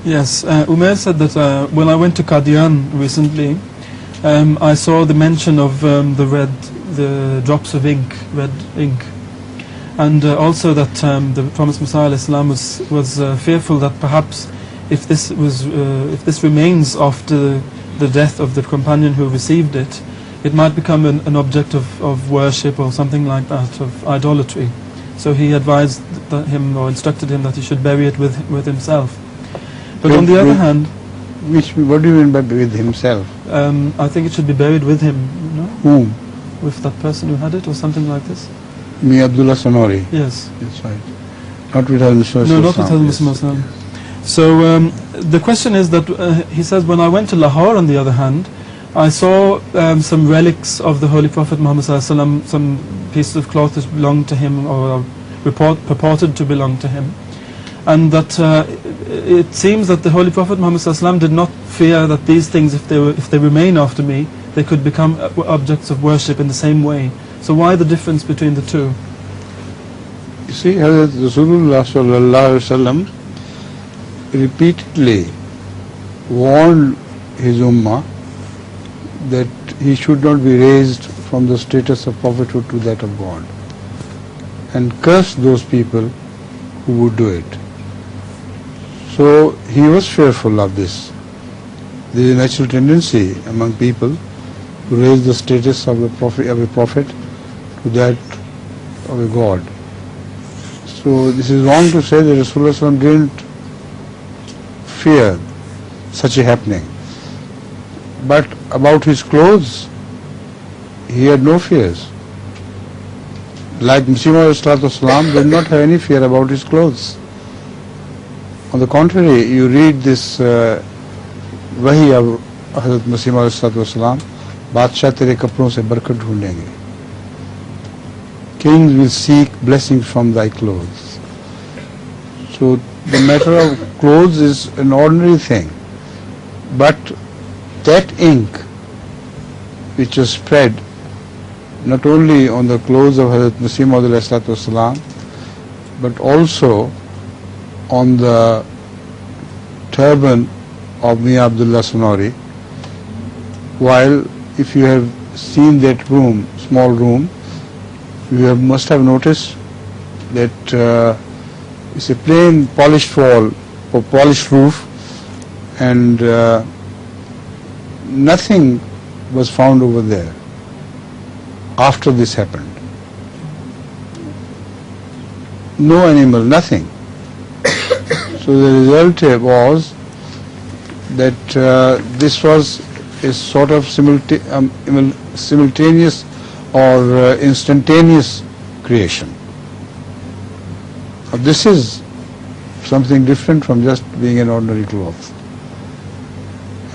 Yes, Umair said that when I went to Qadian recently, I saw the mention of the drops of ink, red ink, and also that the promised Messiah al-Islam was fearful that perhaps if this remains after the death of the companion who received it, it might become an object of worship or something like that, of idolatry. So he advised him or instructed him that he should bury it with himself. But on the other hand, what do you mean by with himself? I think it should be buried with him. No? Whom? With that person who had it, or something like this. Me Abdullah Sanori. Yes. That's right. Not with Al-Muslim. No, not with Al-Muslim. Yes. So the question is that he says, when I went to Lahore, on the other hand, I saw some relics of the Holy Prophet Muhammad sallallahu alaihi wasallam, some pieces of cloth that belonged to him or purported to belong to him, and that it seems that the Holy Prophet Muhammad sallallahu alaihi wasallam did not fear that these things, if they remain after me, they could become objects of worship in the same way. So why the difference between the two? You see, Hazrat Rasulullah sallallahu alaihi wasallam repeatedly warned his ummah that he should not be raised from the status of prophethood to that of God, and cursed those people who would do it. So he was fearful of this. There is a natural tendency among people to raise the status of a prophet to that of a God. So this is wrong to say that Rasulullah didn't fear such a happening. But about his clothes, he had no fears. Like Muslim did not have any fear about his clothes. On the contrary, you read this wahi of Hazrat Masih Maud, Badshah tere kapron se barkat dhoondenge. Kings will seek blessings from thy clothes. So the matter of clothes is an ordinary thing, but that ink which was spread not only on the clothes of Hazrat Masih Maud, but also on the turban of Mian Abdullah Sanori, while if you have seen that room, small room, you must have noticed that it's a plain polished wall or polished roof, and nothing was found over there after this happened. No animal, nothing. So the result was that this was a sort of simultaneous or instantaneous creation. This is something different from just being an ordinary cloth.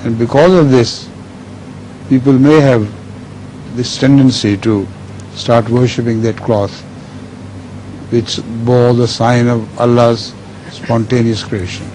And because of this, people may have this tendency to start worshipping that cloth which bore the sign of Allah's spontaneous creation.